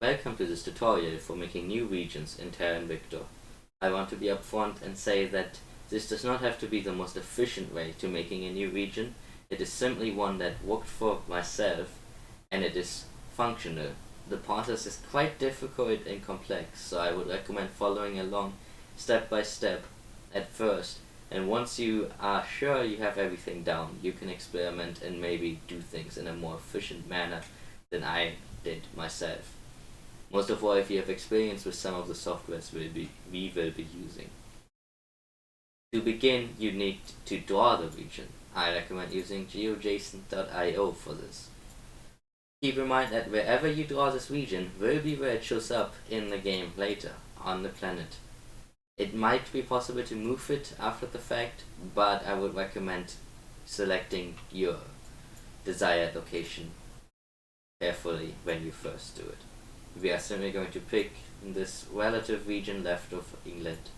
Welcome to this tutorial for making new regions in Terra Invicta. I want to be upfront and say that this does not have to be the most efficient way to making a new region. It is simply one that worked for myself and it is functional. The process is quite difficult and complex, so I would recommend following along step by step at first, and once you are sure you have everything down, you can experiment and maybe do things in a more efficient manner than I did myself. Most of all, if you have experience with some of the softwares we will be using. To begin, you need to draw the region. I recommend using json.io for this. Keep in mind that wherever you draw this region will be where it shows up in the game later, on the planet. It might be possible to move it after the fact, but I would recommend selecting your desired location carefully when you first do it. We are simply going to pick this relative region left of England,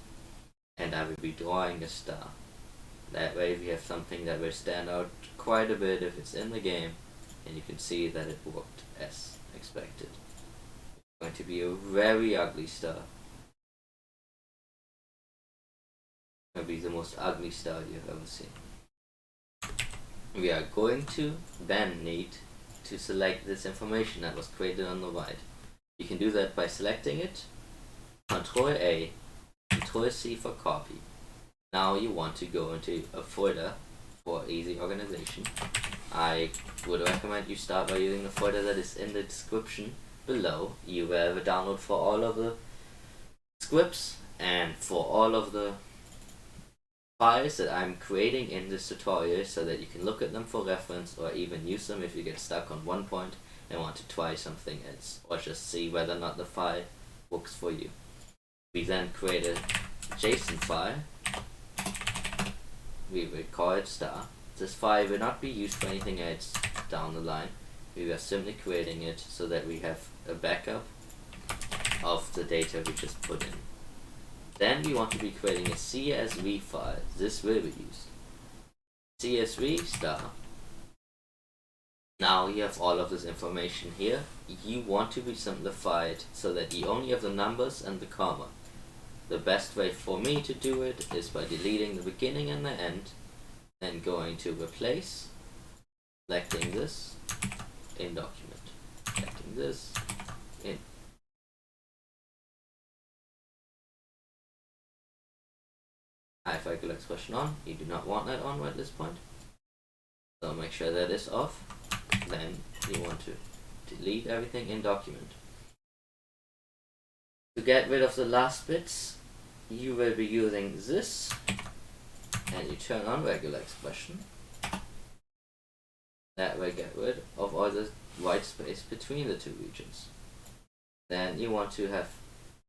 and I will be drawing a star. That way we have something that will stand out quite a bit if it's in the game, and you can see that it worked as expected. It's going to be a very ugly star. It's going to be the most ugly star you've ever seen. We are going to then need to select this information that was created on the right. You can do that by selecting it, Ctrl A, Ctrl C for copy. Now you want to go into a folder for easy organization. I would recommend you start by using the folder that is in the description below. You will have a download for all of the scripts and for all of the files that I'm creating in this tutorial, so that you can look at them for reference or even use them if you get stuck on one point and want to try something else, or just see whether or not the file works for you. We then create a JSON file. We will call it star. This file will not be used for anything else down the line. We are simply creating it so that we have a backup of the data we just put in. Then we want to be creating a CSV file. This will be used. CSV star. Now you have all of this information here. You want to be simplified so that you only have the numbers and the comma. The best way for me to do it is by deleting the beginning and the end, and going to replace, selecting this in document, selecting this in. Hypervector expression on. You do not want that on at this point, so make sure that is off. Then you want to delete everything in document. To get rid of the last bits, you will be using this, and you turn on regular expression. That will get rid of all the white space between the two regions. Then you want to have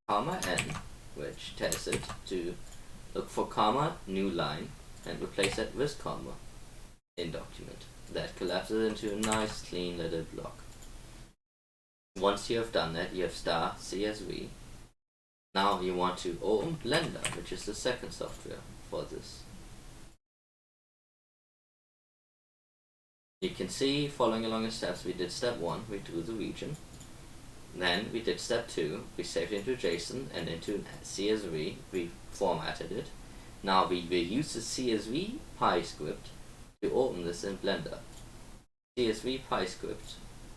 comma n, which tells it to look for comma, new line, and replace it with comma in document. That collapses into a nice clean little block. Once you have done that, you have star CSV. Now you want to open Blender, which is the second software for this. You can see, following along the steps, we did step 1, we drew the region. Then we did step 2, we saved it into JSON and into CSV, we formatted it. Now we will use the CSV Py script to open this in Blender. CSV Py script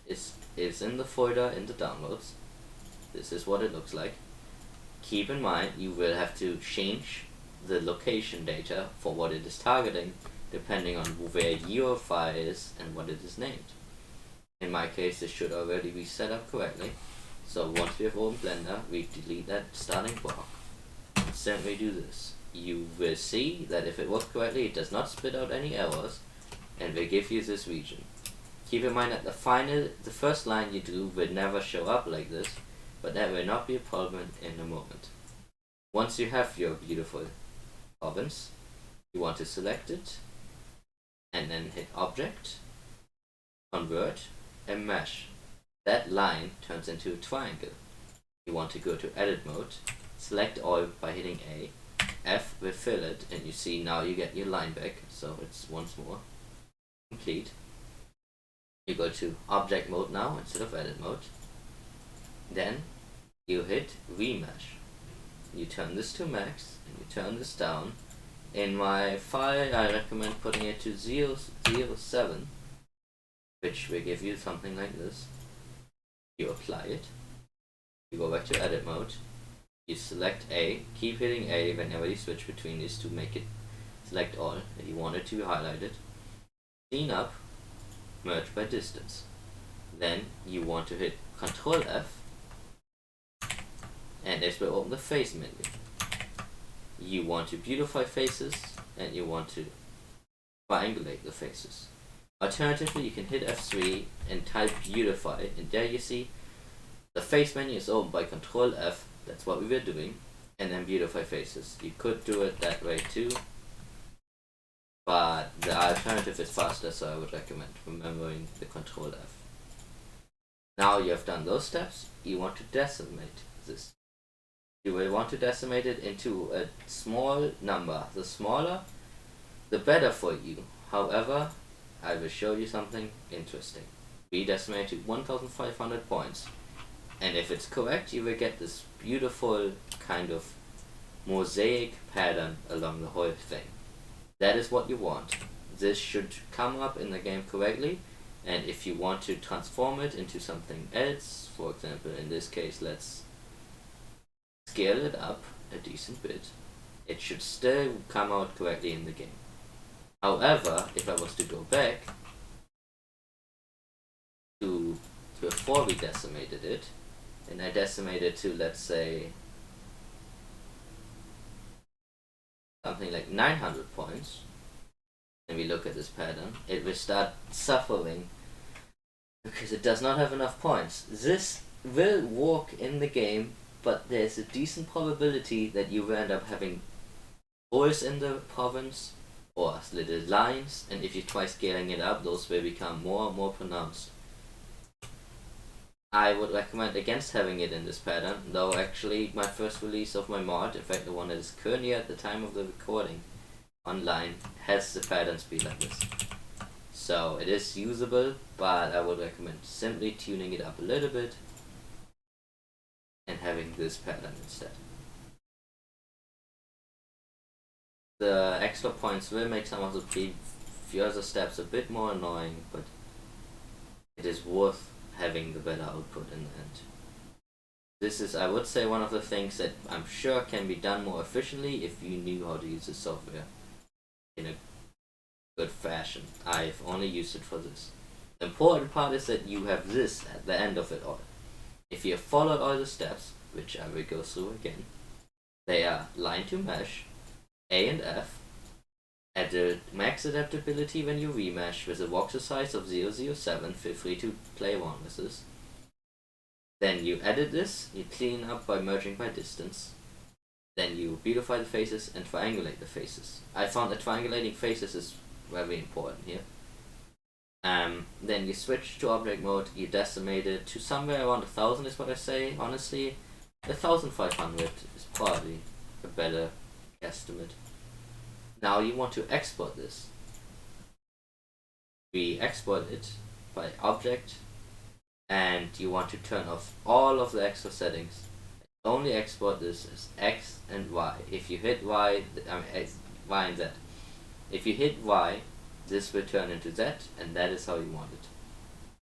is in the folder in the downloads. This is what it looks like. Keep in mind, you will have to change the location data for what it is targeting, depending on where your file is and what it is named. In my case, this should already be set up correctly. So once we have opened Blender, we delete that starting block. Simply do this. You will see that if it works correctly, it does not spit out any errors, and will give you this region. Keep in mind that the first line you do will never show up like this, but that will not be a problem in a moment. Once you have your beautiful province, you want to select it, and then hit Object, Convert, and Mesh. That line turns into a triangle. You want to go to Edit Mode, select all by hitting A, F will fill it, and you see now you get your line back, so it's once more complete. You go to Object Mode now instead of Edit Mode. Then you hit remesh. You turn this to max and you turn this down. In my file I recommend putting it to 007, which will give you something like this. You apply it, you go back to edit mode, you select A, keep hitting A whenever you switch between these to make it select all that you want it to be highlighted. Clean up, merge by distance. Then you want to hit Ctrl F, and this will open the face menu. You want to beautify faces, and you want to triangulate the faces. Alternatively, you can hit F3 and type beautify, and there you see the face menu is opened by Ctrl F, that's what we were doing, and then beautify faces. You could do it that way too, but the alternative is faster, so I would recommend remembering the Ctrl F. Now you have done those steps, you want to decimate this. You will want to decimate it into a small number. The smaller, the better for you. However, I will show you something interesting. We decimate to 1500 points. And if it's correct, you will get this beautiful kind of mosaic pattern along the whole thing. That is what you want. This should come up in the game correctly, and if you want to transform it into something else, for example in this case let's scale it up a decent bit, it should still come out correctly in the game. However, if I was to go back to before we decimated it, and I decimated to, let's say, something like 900 points, and we look at this pattern, it will start suffering because it does not have enough points. This will work in the game, but there's a decent probability that you will end up having holes in the province or little lines, and if you try scaling it up, those will become more and more pronounced. I would recommend against having it in this pattern, though actually my first release of my mod, in fact the one that is currently at the time of the recording online, has the pattern speed like this. So it is usable, but I would recommend simply tuning it up a little bit and having this pattern instead. The extra points will make some of the previous steps a bit more annoying, but it is worth having the better output in the end. This is, I would say, one of the things that I'm sure can be done more efficiently if you knew how to use the software in a good fashion. I've only used it for this. The important part is that you have this at the end of it all. If you have followed all the steps, which I will go through again, they are line to mesh, A and F, at the max adaptability when you remesh with a voxel size of 007, feel free to play around with this. Then you edit this, you clean up by merging by distance. Then you beautify the faces and triangulate the faces. I found that triangulating faces is very important here. Then you switch to object mode, you decimate it to somewhere around 1000 is what I say. Honestly, 1500 is probably a better estimate. Now you want to export this. We export it by object, and you want to turn off all of the extra settings. Only export this as X and Y. If you hit Y, Y and Z. If you hit Y, this will turn into Z, and that is how you want it.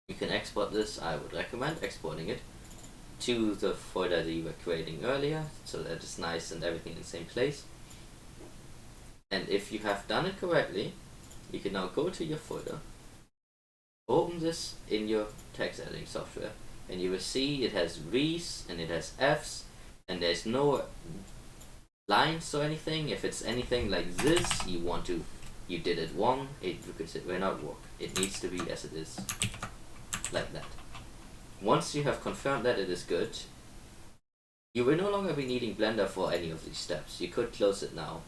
You can export this. I would recommend exporting it to the folder that you were creating earlier, so that it's nice and everything in the same place. And if you have done it correctly, you can now go to your folder, open this in your text editing software, and you will see it has V's and it has F's, and there's no lines or anything. If it's anything like this, you did it wrong, it will not work. It needs to be as it is, like that. Once you have confirmed that it is good, you will no longer be needing Blender for any of these steps. You could close it now.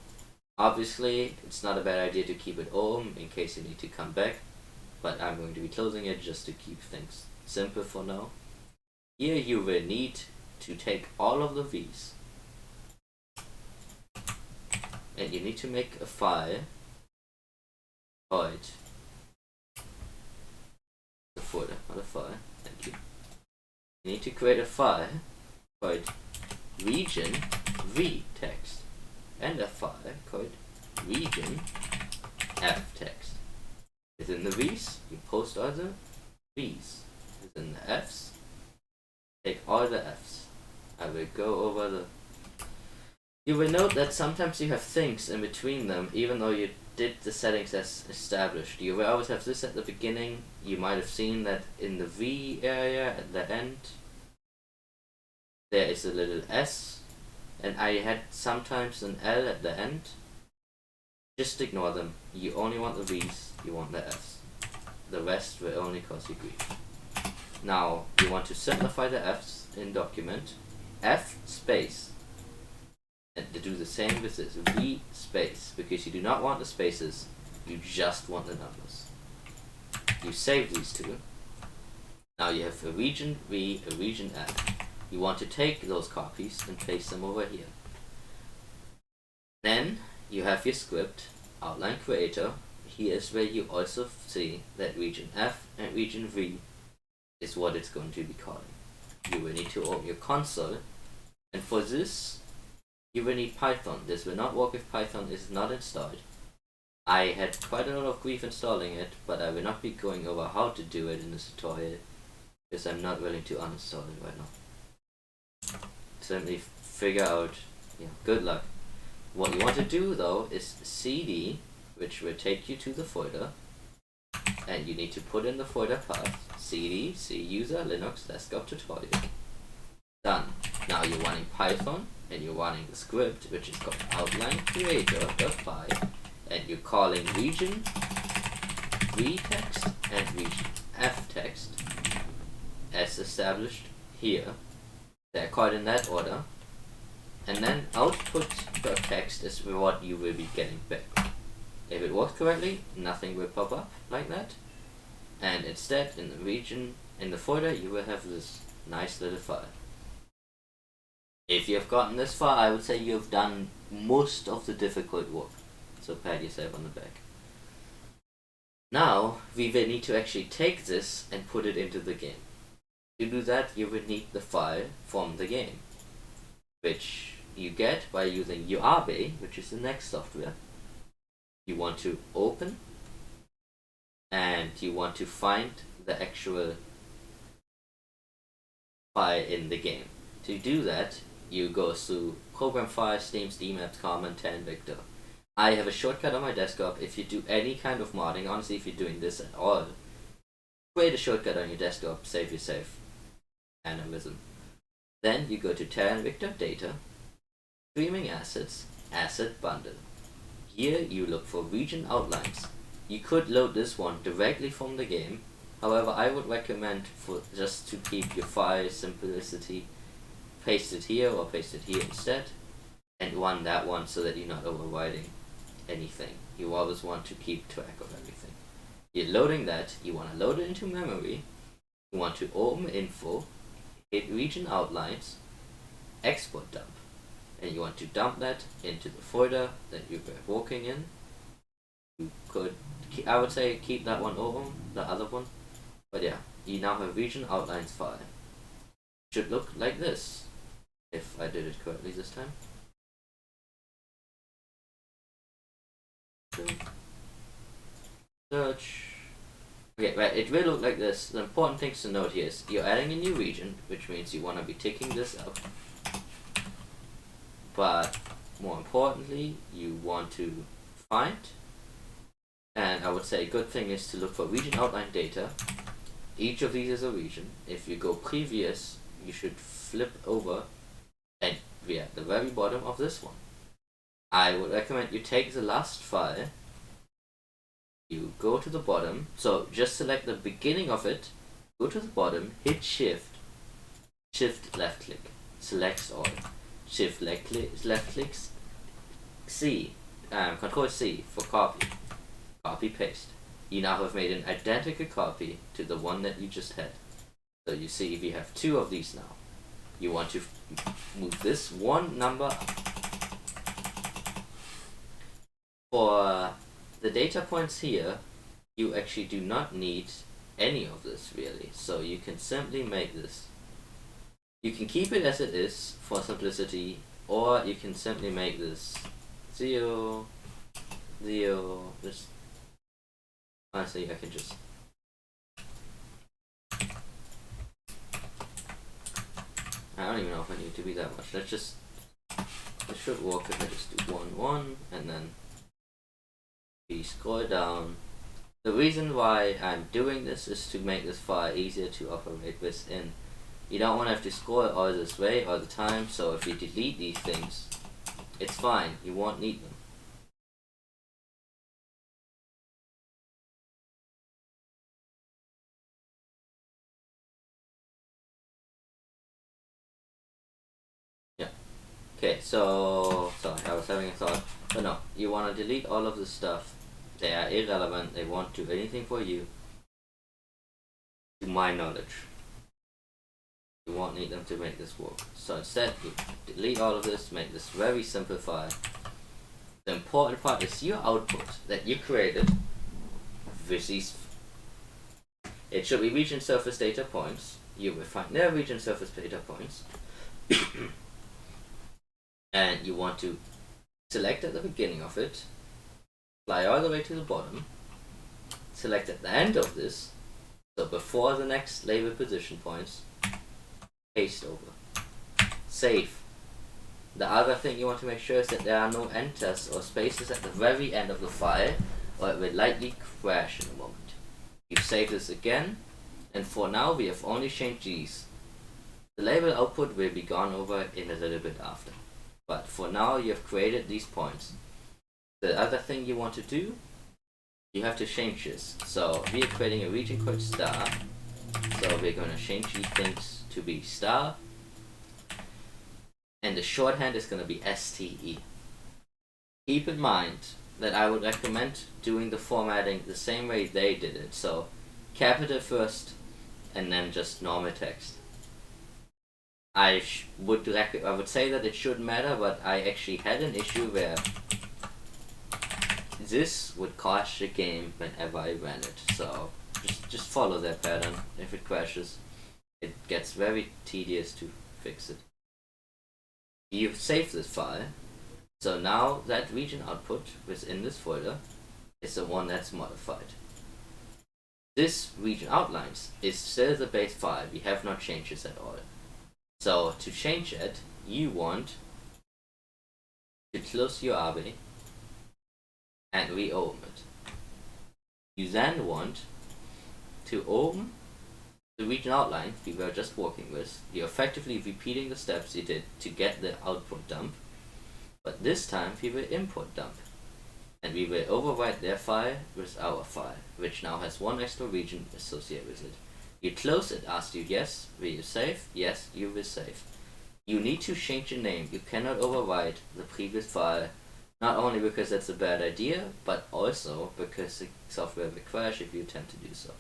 Obviously, it's not a bad idea to keep it open in case you need to come back, but I'm going to be closing it just to keep things simple for now. Here you will need to take all of the V's, and you need to make a file called the folder, not a file, thank you. you need to create a file called region v text and a file called region f text. Within the v's, you post all the v's. Within the f's, take all the f's. I will go over the... You will note that sometimes you have things in between them, even though you did the settings as established. You will always have this at the beginning. You might have seen that in the V area at the end, there is a little S, and I had sometimes an L at the end. Just ignore them. You only want the V's, you want the F's. The rest will only cause you grief. Now, you want to simplify the F's in document. F space. And to do the same with this, V space, because you do not want the spaces, you just want the numbers. You save these two. Now you have a region V, a region F. You want to take those copies and place them over here. Then you have your script, outline creator. Here's where you also see that region F and region V is what it's going to be calling. You will need to open your console, and for this you will need Python. This will not work if Python is not installed. I had quite a lot of grief installing it, but I will not be going over how to do it in this tutorial, because I'm not willing to uninstall it right now. Simply figure out, good luck. What you want to do though is cd, which will take you to the folder, and you need to put in the folder path, cd, cuser, linux, desktop tutorial. Done. Now you're running Python, and you're running the script, which is called outline creator.py, and you're calling region v text and region f text as established here. They're called in that order, and then output.text is what you will be getting back. If it works correctly, nothing will pop up like that, and instead in the region, in the folder, you will have this nice little file. If you have gotten this far, I would say you have done most of the difficult work, so pat yourself on the back. Now we will need to actually take this and put it into the game. To do that, you will need the file from the game, which you get by using URB, which is the next software. You want to open, and you want to find the actual file in the game. To do that, you go to Program Files, Steam, Maps, Common, Invicta. I have a shortcut on my desktop. If you do any kind of modding, honestly, if you're doing this at all, create a shortcut on your desktop, save yourself animism. Then you go to Terra Invicta Data, Streaming Assets, Asset Bundle. Here you look for region outlines. You could load this one directly from the game. However, I would recommend, for just to keep your file simplicity, paste it here or paste it here instead, and run that one so that you're not overriding anything. You always want to keep track of everything. You're loading that, you want to load it into memory, you want to open info, hit region outlines, export dump, and you want to dump that into the folder that you were working in. You could, I would say, keep that one open, the other one, but yeah, you now have region outlines file. Should look like this, if I did it correctly this time. Search. Okay, right, it will look like this. The important things to note here is you're adding a new region, which means you want to be ticking this up. But more importantly, you want to find, and I would say a good thing is to look for region outline data. Each of these is a region. If you go previous, you should flip over and be at the very bottom of this one. I would recommend you take the last file, you go to the bottom, so just select the beginning of it, go to the bottom, hit shift left click, selects all, shift left clicks, control C for copy paste. You now have made an identical copy to the one that you just had. So you see we have two of these now. You want to move this one number up. For the data points here, you actually do not need any of this really. So you can simply make this You can keep it as it is for simplicity, or you can simply make this 0, 0, just, honestly, I can just, I don't even know if I need to be that much. Let's just, it should work if I just do 1, 1, and then we scroll down. The reason why I'm doing this is to make this file easier to operate within. You don't want to have to scroll all this way all the time, so if you delete these things, it's fine, you won't need them. Yeah. Okay, so, sorry, I was having a thought. But no, you want to delete all of this stuff. They are irrelevant, they won't do anything for you. To my knowledge. You won't need them to make this work. So instead, you delete all of this, make this very simple file. The important part is your output that you created with these. It should be region surface data points. You will find their region surface data points. And you want to select at the beginning of it, fly all the way to the bottom, select at the end of this, so before the next label position points, paste over, save. The other thing you want to make sure is that there are no enters or spaces at the very end of the file, or it will likely crash in a moment. You save this again, and for now we have only changed these. The label output will be gone over in a little bit after, but for now you have created these points. The other thing you want to do, you have to change this. So we are creating a region called star, so we're going to change these things to be star, and the shorthand is going to be STE. Keep in mind that I would recommend doing the formatting the same way they did it, so capital first and then just normal text. I would say that it should matter, but I actually had an issue where this would crash the game whenever I ran it, so just follow that pattern. If it crashes, it gets very tedious to fix it. You've saved this file, so now that region output within this folder is the one that's modified. This region outlines is still the base file, we have not changed this at all. So to change it, you want to close your army and reopen it. You then want to open the region outline we were just working with. You're effectively repeating the steps you did to get the output dump, but this time we will import dump, and we will overwrite their file with our file, which now has one extra region associated with it. You close it, ask you yes, will you save? Yes, you will save. You need to change the name. You cannot overwrite the previous file, not only because that's a bad idea, but also because the software will crash if you attempt to do so.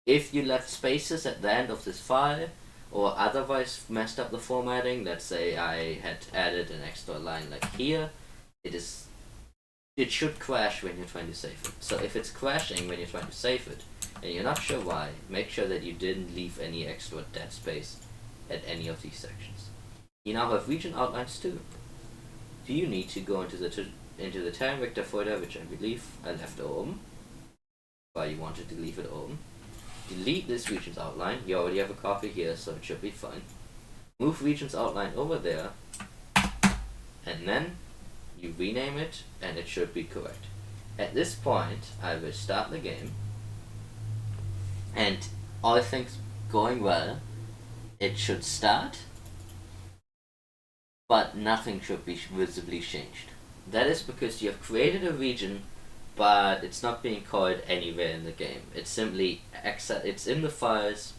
If you left spaces at the end of this file, or otherwise messed up the formatting, let's say I had added an extra line like here, it should crash when you're trying to save it. So if it's crashing when you're trying to save it, and you're not sure why, make sure that you didn't leave any extra dead space at any of these sections. You now have region outlines too. Do you need to go into the Terra Invicta folder, which I believe I left open, but you wanted to leave it open. Delete this region's outline. You already have a copy here, so it should be fine. Move region's outline over there, and then you rename it, and it should be correct. At this point, I will start the game, and all things going well, it should start, but nothing should be visibly changed. That is because you have created a region, but it's not being called anywhere in the game. It's simply it's in the files,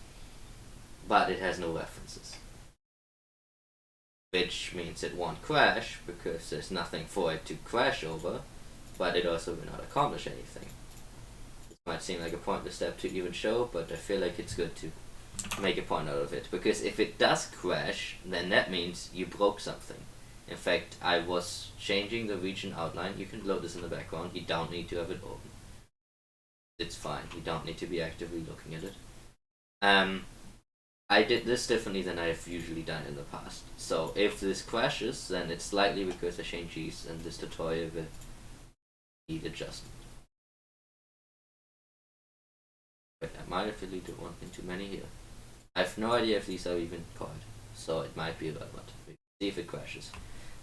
but it has no references. Which means it won't crash, because there's nothing for it to crash over, but it also will not accomplish anything. This might seem like a pointless step to even show, but I feel like it's good to make a point out of it, because if it does crash, then that means you broke something. In fact, I was changing the region outline. You can load this in the background. You don't need to have it open. It's fine. You don't need to be actively looking at it. I did this differently than I've usually done in the past. So if this crashes, then it's likely because I changed keys, and this tutorial will need adjustment. But I might have deleted one thing too many here. I have no idea if these are even called, so it might be relevant. See if it crashes.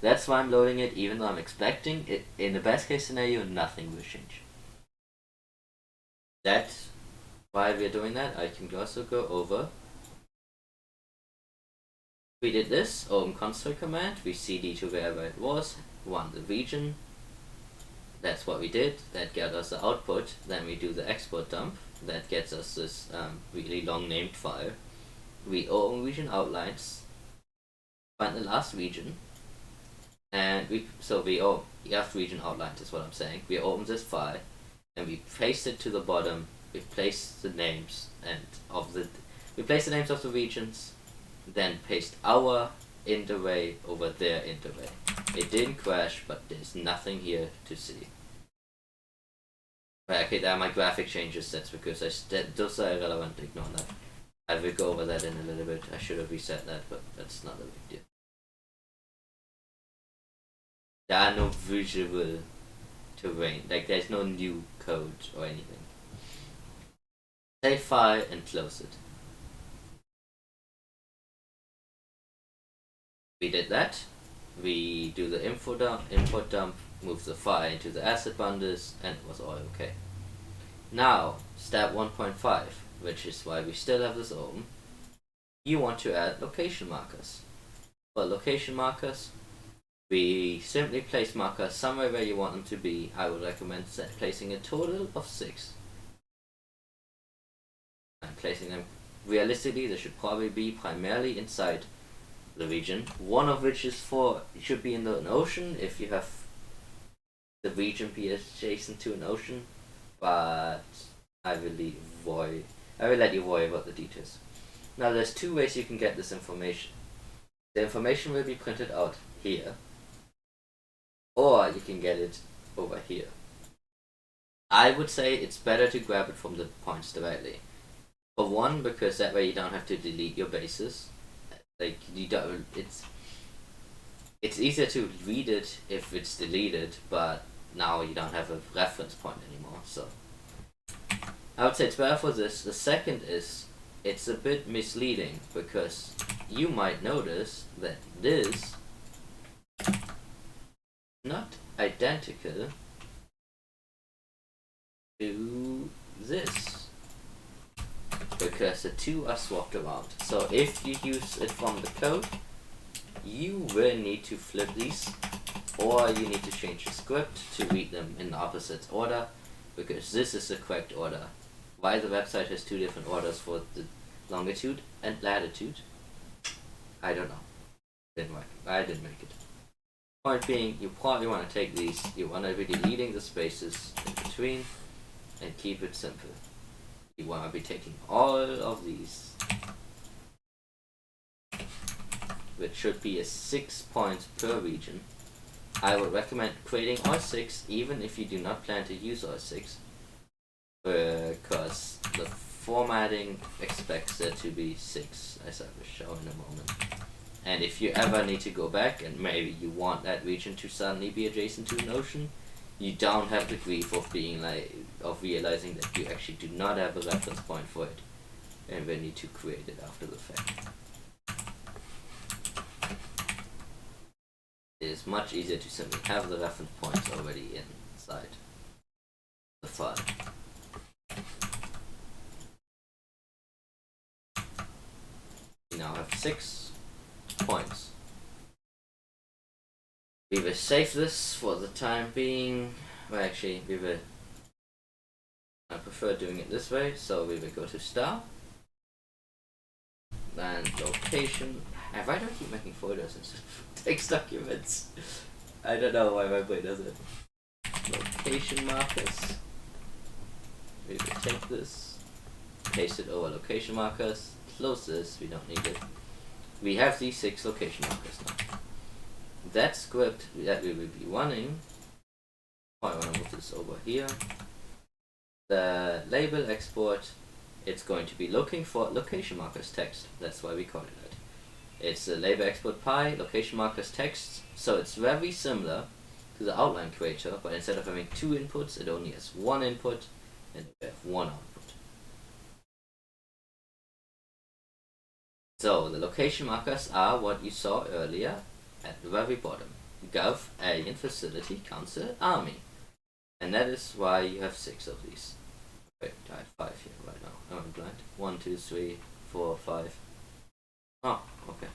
That's why I'm loading it, even though I'm expecting it. In the best case scenario, nothing will change. That's why we're doing that. I can also go over. We did this, open console command, we cd to wherever it was, run the region. That's what we did. That got us the output. Then we do the export dump. That gets us this really long named file. We open region outlines, find the last region, and we have region outlines is what I'm saying. We open this file and we paste it to the bottom. We place the names of the regions, then paste our int array over their int array. It didn't crash, but there's nothing here to see. Okay, there are my graphic changes. That's because those are irrelevant. Ignore that. I will go over that in a little bit. I should have reset that, but that's not a big deal. There are no visual terrain. Like, there's no new code or anything. Save file and close it. We did that. We do the import dump, move the file into the asset bundles, and it was all okay. Now, step 1.5, which is why we still have this open. You want to add location markers. For location markers, we simply place markers somewhere where you want them to be. I would recommend placing a total of 6. And placing them realistically, they should probably be primarily inside the region. One of which should be in an ocean if you have the region be adjacent to an ocean, but I will let you worry about the details. Now there's 2 ways you can get this information. The information will be printed out here, or you can get it over here. I would say it's better to grab it from the points directly. For one, because that way you don't have to delete your bases. Like, you don't, it's easier to read it if it's deleted, but now you don't have a reference point anymore, so I would say it's better for this. The second is, it's a bit misleading, because you might notice that this is not identical to this, because the 2 are swapped around. So if you use it from the code, you will need to flip these, or you need to change the script to read them in the opposite order, because this is the correct order. Why the website has 2 different orders for the longitude and latitude, I don't know. Didn't work. I didn't make it. Point being, you probably want to take these, you want to be deleting the spaces in between, and keep it simple. You want to be taking all of these, which should be 6 points per region. I would recommend creating all 6, even if you do not plan to use all 6, because the formatting expects there to be 6, as I will show in a moment. And if you ever need to go back and maybe you want that region to suddenly be adjacent to an ocean, you don't have the grief of realizing that you actually do not have a reference point for it, and will need to create it after the fact. It is much easier to simply have the reference points already inside the file. We now have 6 points. We will save this for the time being. Well, actually, I prefer doing it this way, so we will go to star, then location. Why do I keep making folders instead of text documents? I don't know why my brain does it. Location markers. We will take this, paste it over location markers, close this, we don't need it. We have these 6 location markers now. That script that we will be running, I want to move this over here. The label export it's going to be looking for location markers text. That's why we call it that. It's a label export pi location markers text, so it's very similar to the outline creator, but instead of having 2 inputs, it only has 1 input and we have 1 output. So the location markers are what you saw earlier at the very bottom. Gov, alien, facility, council, army. And that is why you have 6 of these. Wait, I have 5 here right now. Am I blind? 1, 2, 3, 4, 5. Oh, okay.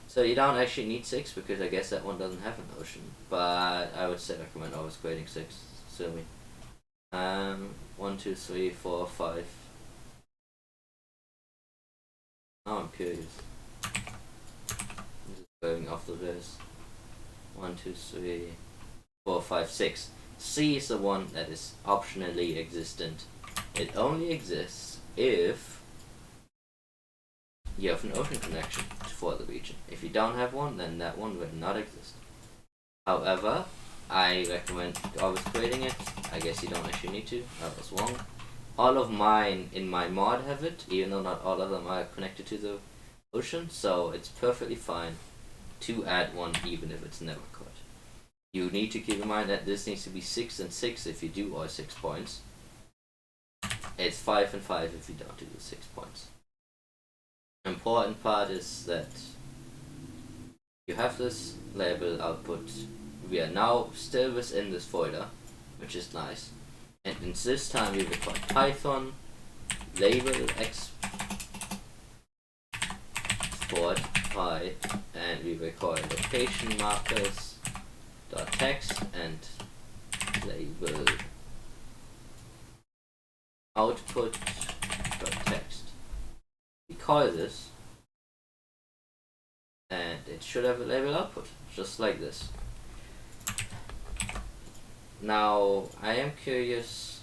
So you don't actually need 6 because I guess that one doesn't have an ocean. But I would say recommend always creating 6. Silly. 1, 2, 3, 4, 5. Now I'm curious. I'm just going off the list. 1, 2, 3, 4, 5, 6. C is the one that is optionally existent. It only exists if you have an ocean connection for the region. If you don't have one, then that one will not exist. However, I recommend always creating it. I guess you don't actually need to. I was wrong. All of mine in my mod have it, even though not all of them are connected to the ocean, so it's perfectly fine to add one even if it's never caught. You need to keep in mind that this needs to be 6 and 6 if you do all 6 points. It's 5 and 5 if you don't do the 6 points. Important part is that you have this label output. We are now still within this folder, which is nice. And in this time we record Python label export pi, and we record location markers dot text and label output dot text. We call this, and it should have a label output, just like this. Now, I am curious.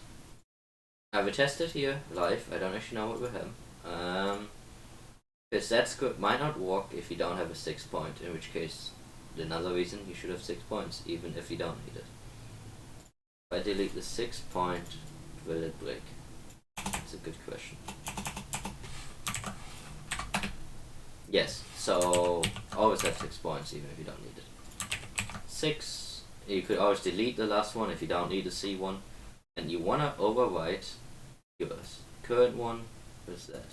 I will test it here live. I don't actually know what we have. Because that script might not work if you don't have a 6 point, in which case, another reason you should have 6 points, even if you don't need it. If I delete the 6 point, will it break? That's a good question. Yes, so always have 6 points, even if you don't need it. 6. You could always delete the last one if you don't need to see one, and you want to overwrite yours. Current one, what's that?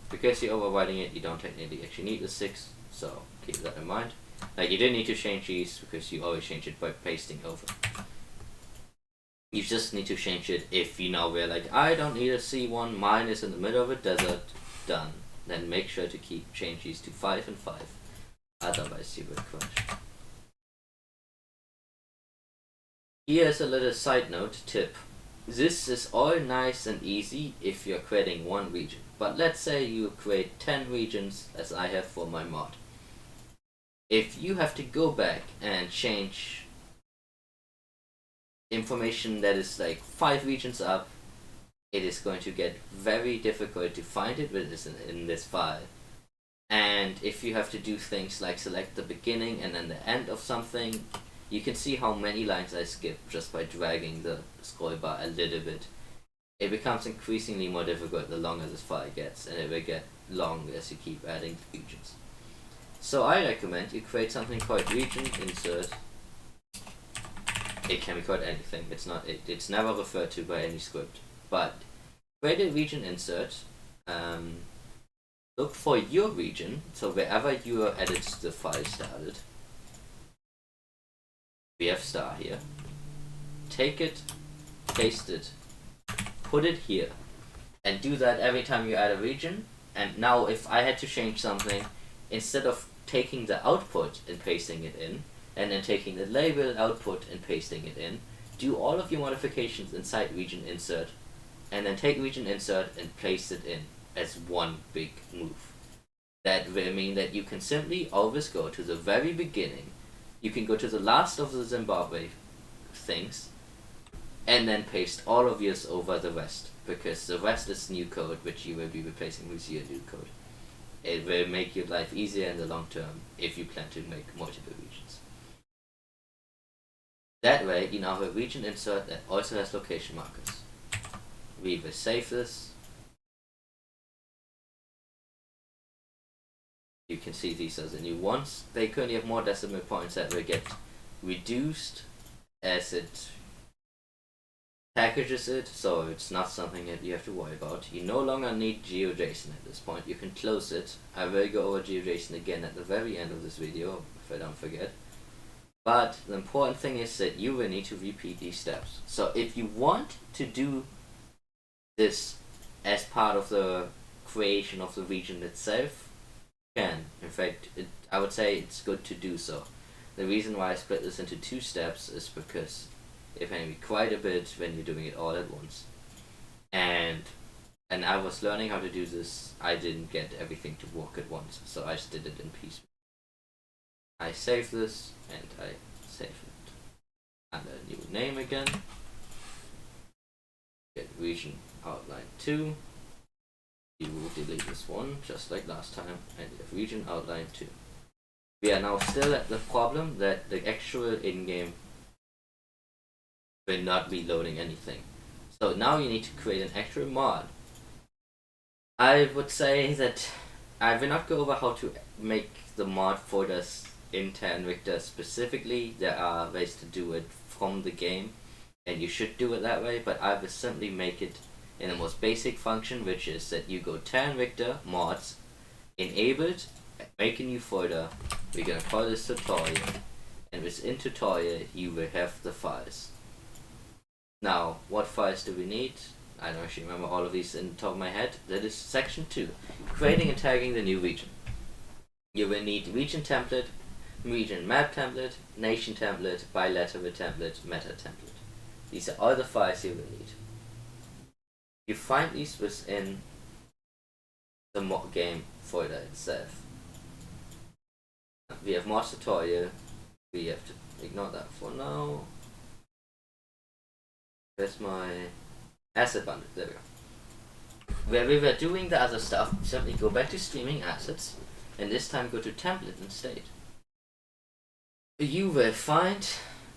Because you're overwriting it, you don't technically actually need the 6, so keep that in mind. Like, you didn't need to change these because you always change it by pasting over. You just need to change it if you know where, like, I don't need a C1, mine is in the middle of a desert, done. Then make sure to change these to 5 and 5. Otherwise you will crash. Here's a little side note tip. This is all nice and easy if you're creating one region. But let's say you create 10 regions as I have for my mod. If you have to go back and change information that is like 5 regions up, it is going to get very difficult to find it in this file. And if you have to do things like select the beginning and then the end of something, you can see how many lines I skip just by dragging the scroll bar a little bit. It becomes increasingly more difficult the longer this file gets, and it will get long as you keep adding regions. So I recommend you create something called region insert. It can be called anything. It's never referred to by any script. But create a region insert. Look for your region, so wherever your edit the file started. We have star here. Take it, paste it, put it here, and do that every time you add a region. And now if I had to change something, instead of taking the output and pasting it in, and then taking the label output and pasting it in, do all of your modifications inside region insert, and then take region insert and place it in as one big move. That will mean that you can simply always go to the very beginning, you can go to the last of the Zimbabwe things, and then paste all of yours over the rest, because the rest is new code which you will be replacing with your new code. It will make your life easier in the long term if you plan to make multiple regions. That way you now have a region insert that also has location markers. We will save this. You can see these are the new ones. They currently have more decimal points that will get reduced as it packages it, so it's not something that you have to worry about. You no longer need GeoJSON at this point. You can close it. I will go over GeoJSON again at the very end of this video, if I don't forget. But the important thing is that you will need to repeat these steps. So if you want to do this as part of the creation of the region itself, you can. In fact, I would say it's good to do so. The reason why I split this into 2 steps is because it can be quite a bit when you're doing it all at once. And I was learning how to do this. I didn't get everything to work at once, so I just did it in piecemeal. I save this and I save it under a new name again. Get region outline 2. You will delete this one just like last time, and you have region outline 2. We are now still at the problem that the actual in-game will not be loading anything. So now you need to create an actual mod. I would say that I will not go over how to make the mod for this in Terra Invicta specifically. There are ways to do it from the game, and you should do it that way, but I will simply make it in the most basic function, which is that you go Terra Invicta mods, enabled, make a new folder. We're gonna call this tutorial, and within tutorial you will have the files. Now, what files do we need? I don't actually remember all of these in the top of my head. That is section 2, creating and tagging the new region. You will need region template, region map template, nation template, bilateral template, meta template. These are all the files you will need. You find these within the mod game folder itself. We have mod tutorial. We have to ignore that for now. Where's my asset bundle? There we go. Where we were doing the other stuff, simply go back to streaming assets, and this time go to template instead. You will find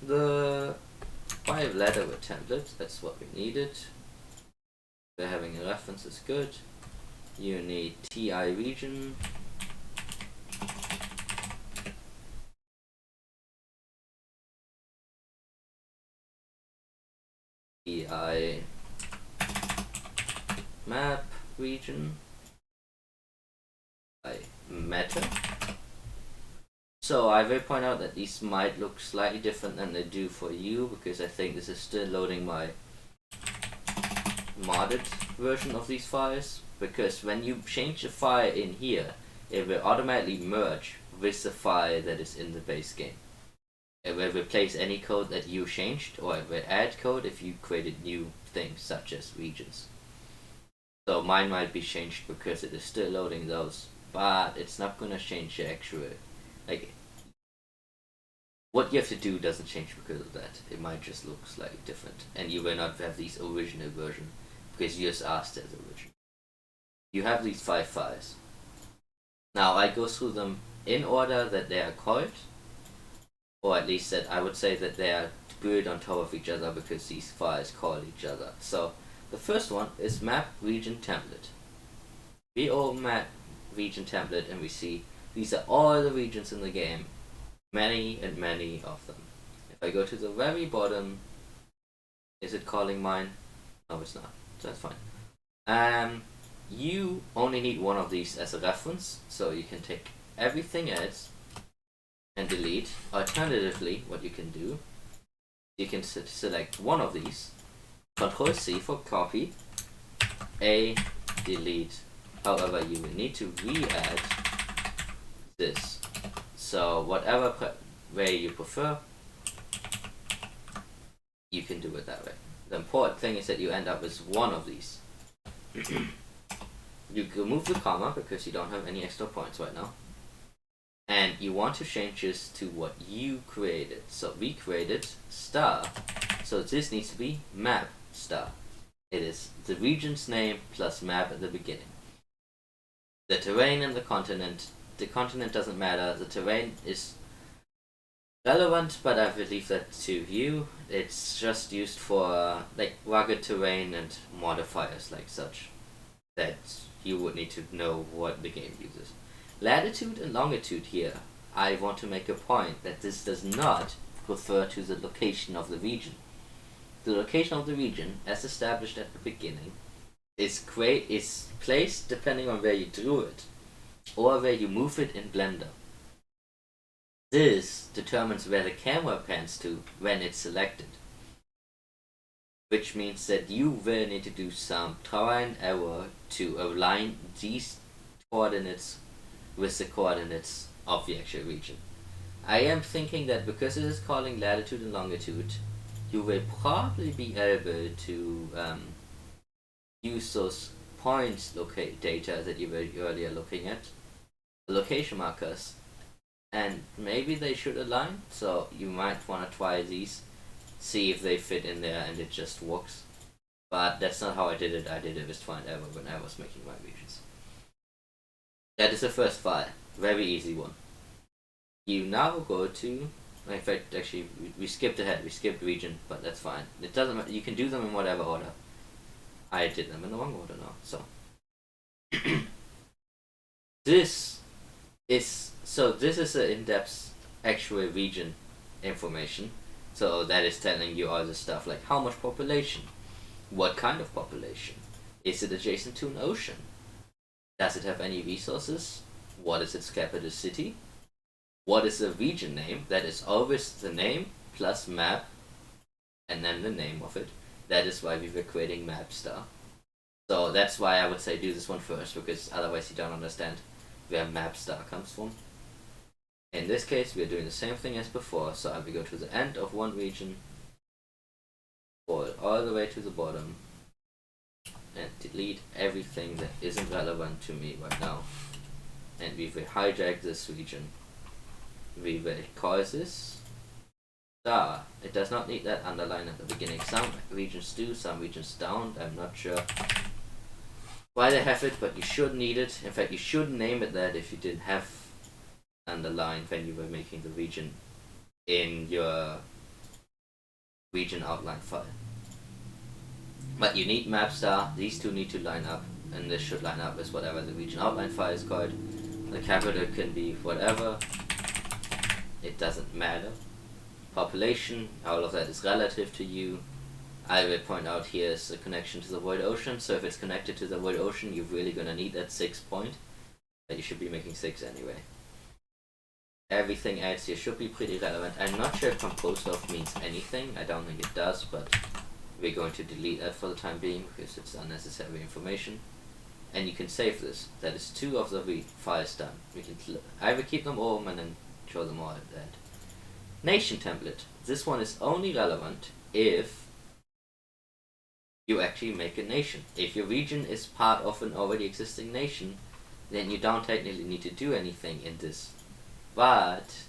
the bilateral template. That's what we needed. We're having a reference is good. You need TI region. TI map region. Meta. So I will point out that these might look slightly different than they do for you, because I think this is still loading my modded version of these files, because when you change a file in here, it will automatically merge with the file that is in the base game. It will replace any code that you changed, or it will add code if you created new things such as regions. So mine might be changed because it is still loading those, but it's not gonna change the actual, like, what you have to do doesn't change because of that. It might just look slightly different, and you will not have these original version because you just asked as original. You have these 5 files. Now I go through them in order that they are called, or at least that I would say that they are built on top of each other because these files call each other. So the first one is map region template. We all map region template, and we see these are all the regions in the game, many and many of them. If I go to the very bottom, is it calling mine? No, it's not. So that's fine. You only need one of these as a reference, so you can take everything else and delete. Alternatively, what you can do, you can select one of these, Control C for copy, A, delete. However, you will need to re-add this. So whatever way you prefer, you can do it that way. The important thing is that you end up with one of these. You remove the comma because you don't have any extra points right now. And you want to change this to what you created. So we created star. So this needs to be map star. It is the region's name plus map at the beginning. The terrain and the continent doesn't matter. The terrain is relevant, but I will leave that to you. It's just used for like rugged terrain and modifiers like such that you would need to know what the game uses. Latitude and longitude here, I want to make a point that this does not refer to the location of the region. The location of the region, as established at the beginning, is placed depending on where you drew it or where you move it in Blender. This determines where the camera pans to when it's selected, which means that you will need to do some trial and error to align these coordinates with the coordinates of the actual region. I am thinking that because it is calling latitude and longitude, you will probably be able to use those points locate data that you were earlier looking at, location markers, and maybe they should align, so you might want to try these, see if they fit in there and it just works. But that's not how I did it. I did it with trial and error when I was making my regions. That is the first file, very easy one. You now go to, in fact actually we skipped ahead, we skipped region, but that's fine. It doesn't matter, you can do them in whatever order. I did them in the wrong order now, so. This is the in-depth actual region information. So that is telling you all the stuff like how much population, what kind of population, is it adjacent to an ocean, does it have any resources, what is its capital city, what is the region name, that is always the name plus map and then the name of it. That is why we were creating map star. So that's why I would say do this one first, because otherwise you don't understand where map star comes from. In this case, we are doing the same thing as before, so I will go to the end of one region, scroll all the way to the bottom, and delete everything that isn't relevant to me right now. And we will hijack this region. We will call this star. It does not need that underline at the beginning. Some regions do, some regions don't. I'm not sure why they have it, but you should need it. In fact, you should name it that if you didn't have underlined when you were making the region in your region outline file. But you need map star, these two need to line up, and this should line up with whatever the region outline file is called. The capital can be whatever, it doesn't matter. Population, all of that is relative to you. I will point out here is a connection to the void ocean, so if it's connected to the void ocean, you're really gonna need that 6 point, but you should be making 6 anyway. Everything else here should be pretty relevant. I'm not sure if composed of means anything, I don't think it does, but we're going to delete that for the time being because it's unnecessary information. And you can save this. That is 2 of the files done. I will keep them all and then show them all at the end. Nation template. This one is only relevant if you actually make a nation. If your region is part of an already existing nation, then you don't technically need to do anything in this. But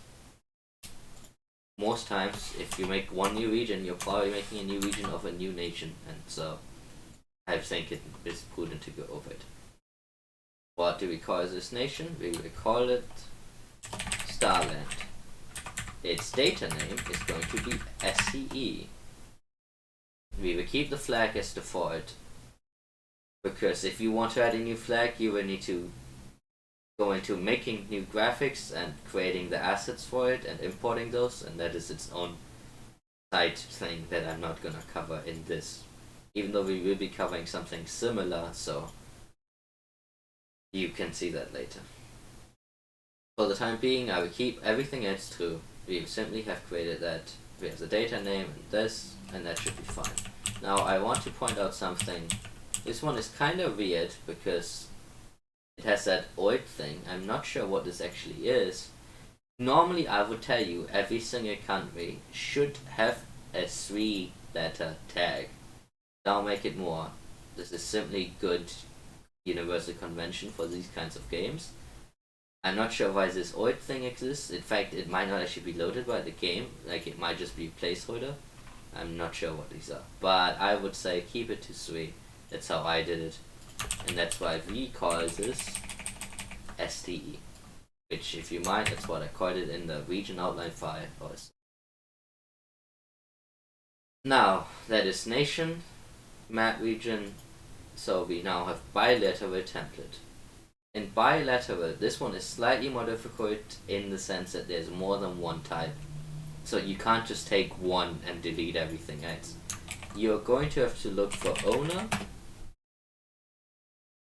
most times, if you make one new region, you're probably making a new region of a new nation, and so I think it is prudent to go over it. What do we call this nation? We will call it Starland. Its data name is going to be SCE. We will keep the flag as default, because if you want to add a new flag, you will need to go into making new graphics and creating the assets for it and importing those, and that is its own side thing that I'm not gonna cover in this, even though we will be covering something similar, so you can see that later. For the time being, I will keep everything else true. We simply have created that. We have the data name and this, and that should be fine. Now I want to point out something. This one is kind of weird because it has that oid thing. I'm not sure what this actually is. Normally I would tell you every single country should have a 3-letter tag. Don't make it more. This is simply good universal convention for these kinds of games. I'm not sure why this oid thing exists. In fact, it might not actually be loaded by the game. Like, it might just be a placeholder. I'm not sure what these are. But I would say keep it to 3. That's how I did it. And that's why we call this STE. which, if you mind, that's what I called it in the region outline file also. Now, that is nation, map region, so we now have bilateral template. In bilateral, this one is slightly more difficult in the sense that there's more than one type. So you can't just take one and delete everything else. You're going to have to look for owner.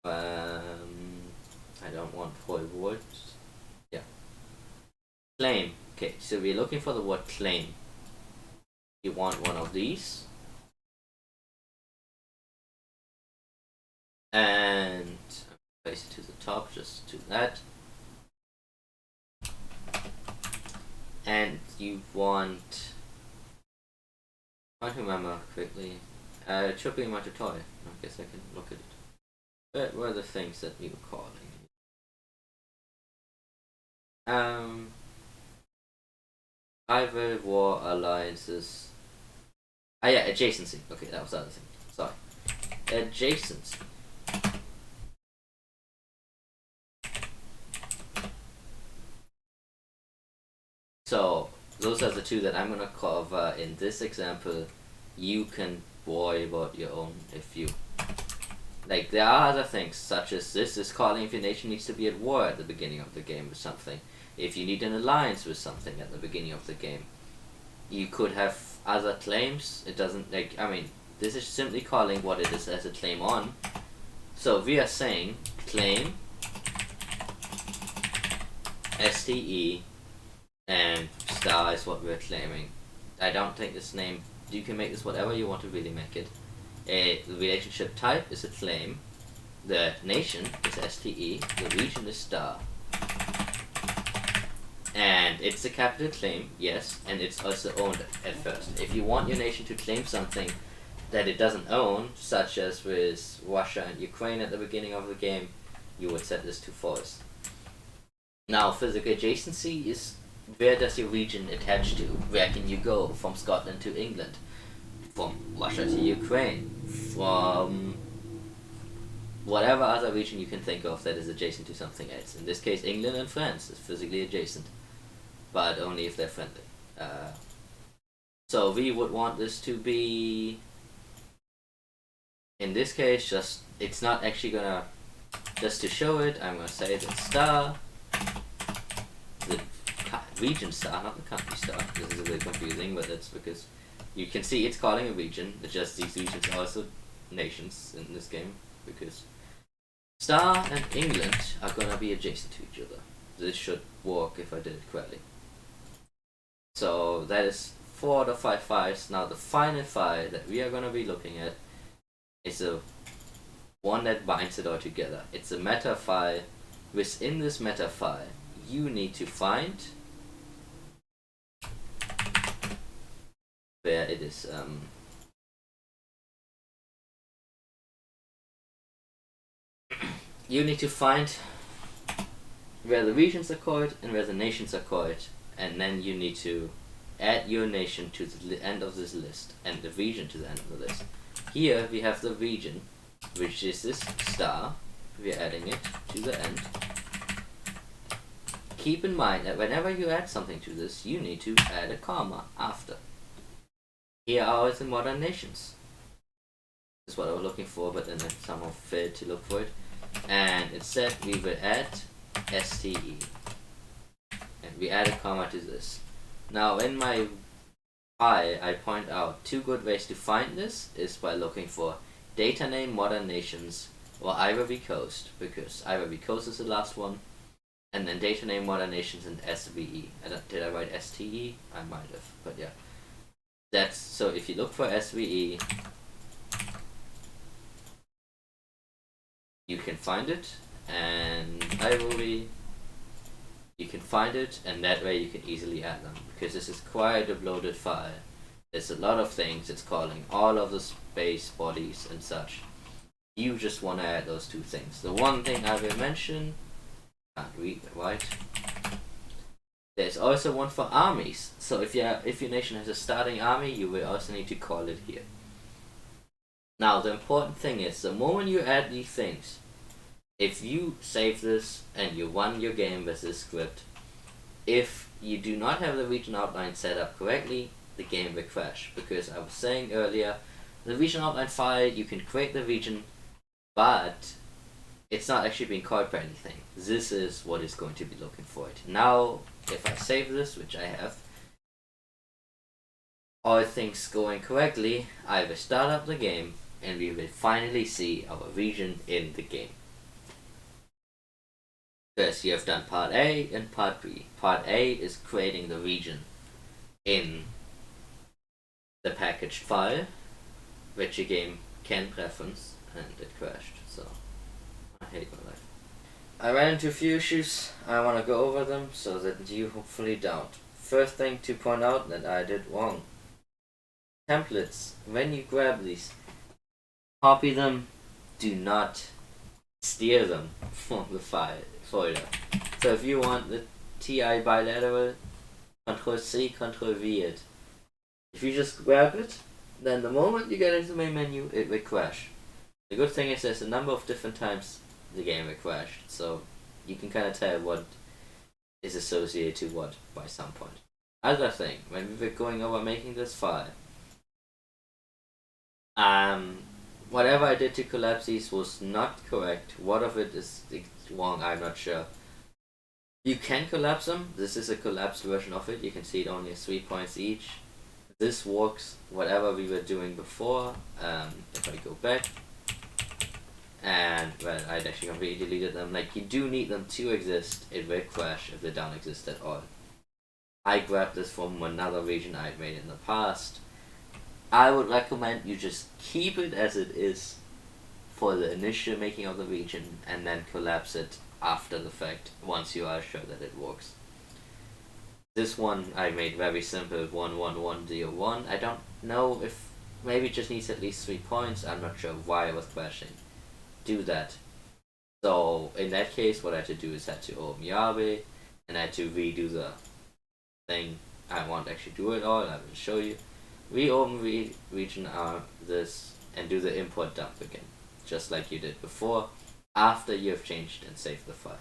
I don't want whole words. Yeah. Claim. Okay, so we're looking for the word claim. You want one of these. And place it to the top, just to that. And you want, I can't remember quickly, it should be in my tutorial. I guess I can look at it. What were the things that we were calling? Rival, war, alliances. Ah yeah, adjacency. Okay, that was the other thing. Sorry. Adjacency. So those are the two that I'm gonna cover in this example. You can worry about your own if you like. There are other things such as this is calling if your nation needs to be at war at the beginning of the game with something. If you need an alliance with something at the beginning of the game, you could have other claims. It doesn't like, I mean, this is simply calling what it is as a claim on. So we are saying claim STE and star is what we're claiming. I don't think this name, you can make this whatever you want to really make it. A relationship type is a claim. The nation is STE. The region is star. And it's a capital claim, yes, and it's also owned at first. If you want your nation to claim something that it doesn't own, such as with Russia and Ukraine at the beginning of the game, you would set this to false. Now, physical adjacency is where does your region attach to? Where can you go from Scotland to England? From Russia to Ukraine? From whatever other region you can think of that is adjacent to something else. In this case, England and France is physically adjacent, but only if they're friendly. So we would want this to be, in this case, just, it's not actually gonna, just to show it, I'm gonna say that star, the region star, not the country star. This is a bit confusing, but that's because you can see it's calling a region. It's just these regions are also nations in this game, because star and England are gonna be adjacent to each other. This should work if I did it correctly. So that is 4 out of 5 files. Now the final file that we are gonna be looking at is a one that binds it all together. It's a meta file. Within this meta file, you need to find where it is. You need to find where the regions are called and where the nations are called, and then you need to add your nation to the end of this list and the region to the end of the list. Here we have the region, which is this star. We're adding it to the end. Keep in mind that whenever you add something to this, you need to add a comma after. Here are the modern nations. This is what I was looking for, but then I somehow failed to look for it. And instead we will add STE. And we add a comma to this. Now in my file, I point out 2 good ways to find this is by looking for data name modern nations or Ivory Coast, because Ivory Coast is the last one. And then data name modern nations and SVE. Did I write STE? I might have, but yeah. That's, so if you look for SVE, you can find it, and Ivory, you can find it, and that way you can easily add them, because this is quite a bloated file. There's a lot of things it's calling, all of the space bodies and such. You just want to add those 2 things. The one thing I will mention, can't read, right? There's also one for armies. So if your nation has a starting army, you will also need to call it here. Now the important thing is, the moment you add these things, if you save this and you run your game with this script, if you do not have the region outline set up correctly, the game will crash. Because I was saying earlier, the region outline file, you can create the region, but it's not actually being called by anything. This is what is going to be looking for it. Now, if I save this, which I have, all things going correctly, I will start up the game and we will finally see our region in the game. Because you have done part A and part B. Part A is creating the region in the packaged file, which your game can reference, and it crashed, so I hate my life. I ran into a few issues. I want to go over them so that you hopefully don't. First thing to point out that I did wrong. Templates, when you grab these, copy them, do not steer them from the file folder. So if you want the TI bilateral, Ctrl C, Ctrl V it. If you just grab it, then the moment you get into the main menu, it will crash. The good thing is there's a number of different times the game will crash, so you can kind of tell what is associated to what by some point. Other thing, when we were going over making this file, whatever I did to collapse these was not correct. What of it is wrong, I'm not sure. You can collapse them. This is a collapsed version of it. You can see it only has 3 points each. This works whatever we were doing before. If I go back, and well, I'd actually completely deleted them. Like, you do need them to exist. It will crash if they don't exist at all. I grabbed this from another region I'd made in the past. I would recommend you just keep it as it is for the initial making of the region and then collapse it after the fact once you are sure that it works. This one I made very simple, 11101. I don't know if maybe it just needs at least 3 points. I'm not sure why it was crashing. Do that. So in that case, what I had to do is I had to open Yabe and I had to redo the thing. I won't actually do it all. I will show you. Reopen region this and do the import dump again, just like you did before, after you have changed and saved the file.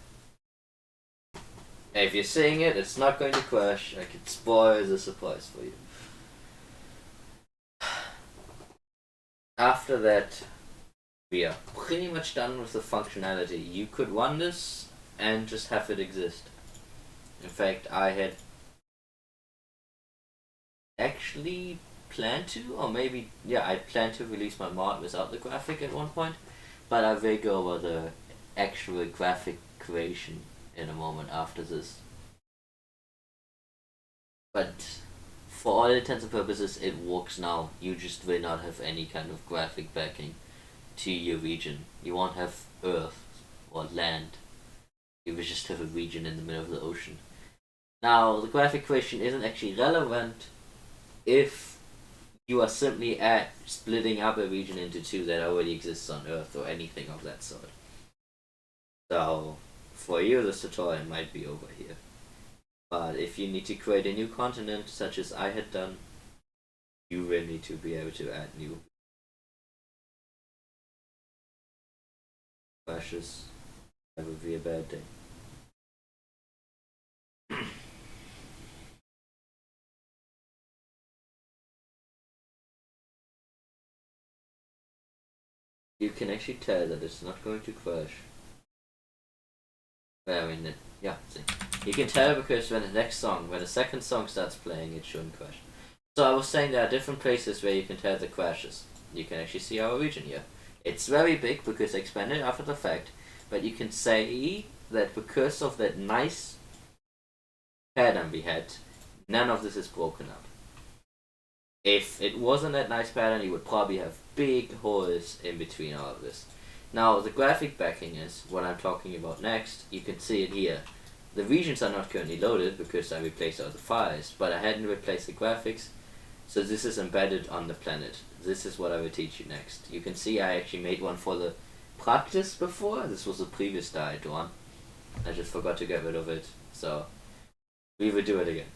If you're seeing it, it's not going to crash. I could spoil the surprise for you. After that, we are pretty much done with the functionality. You could run this and just have it exist. In fact, I had actually planned to, or maybe, yeah, I planned to release my mod without the graphic at one point, but I will go over the actual graphic creation in a moment after this. But for all intents and purposes, it works now. You just will not have any kind of graphic backing to your region. You won't have earth or land. You will just have a region in the middle of the ocean. Now, the graphic creation isn't actually relevant if you are simply splitting up a region into two that already exists on Earth or anything of that sort. So, for you, this tutorial might be over here. But if you need to create a new continent, such as I had done, you will need to be able to add new crashes. That would be a bad day. You can actually tell that it's not going to crash. Well, I mean, yeah, see. You can tell because when the second song starts playing, it shouldn't crash. So I was saying there are different places where you can tell the crashes. You can actually see our region here. It's very big because I expanded after the fact, but you can say that because of that nice pattern we had, none of this is broken up. If it wasn't that nice pattern, you would probably have big holes in between all of this. Now, the graphic backing is what I'm talking about next. You can see it here. The regions are not currently loaded because I replaced all the files, but I hadn't replaced the graphics, so this is embedded on the planet. This is what I will teach you next. You can see I actually made one for the practice before. This was the previous died one. I just forgot to get rid of it, so we will do it again.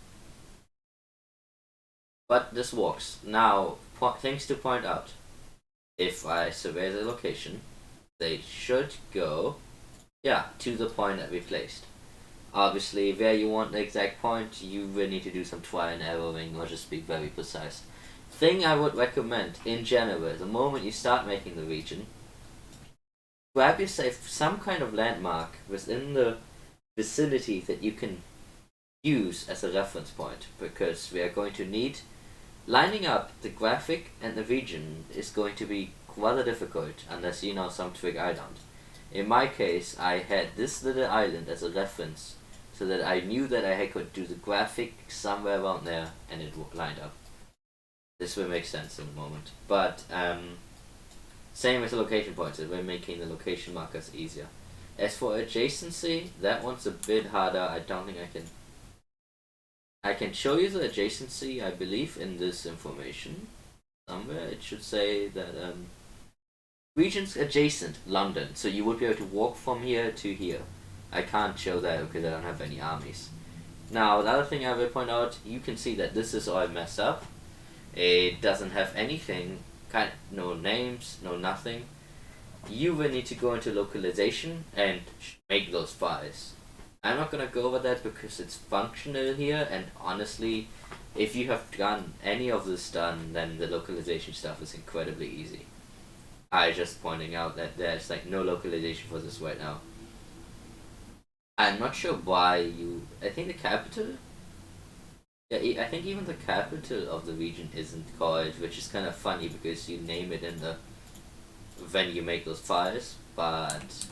But this works. Now, things to point out. If I survey the location, they should go yeah, to the point that we placed. Obviously, where you want the exact point, you will need to do some trial and erroring or just be very precise. Thing I would recommend in general, the moment you start making the region, grab yourself some kind of landmark within the vicinity that you can use as a reference point, because we are going to need lining up the graphic and the region is going to be rather difficult unless you know some trick I don't. In my case, I had this little island as a reference so that I knew that I could do the graphic somewhere around there and it lined up. This will make sense in a moment. But same with the location points, we're making the location markers easier. As for adjacency, that one's a bit harder. I don't think I can show you the adjacency, I believe, in this information. Somewhere it should say that regions adjacent London, so you would be able to walk from here to here. I can't show that because I don't have any armies. Now, the other thing I will point out, you can see that this is all messed up. It doesn't have anything, no names, no nothing. You will need to go into localization and make those files. I'm not gonna go over that because it's functional here, and honestly, if you have done any of this done, then the localization stuff is incredibly easy. I just pointing out that there's like no localization for this right now. I'm not sure why I think the capital. Yeah, I think even the capital of the region isn't called, which is kind of funny because you name it in the when you make those files, but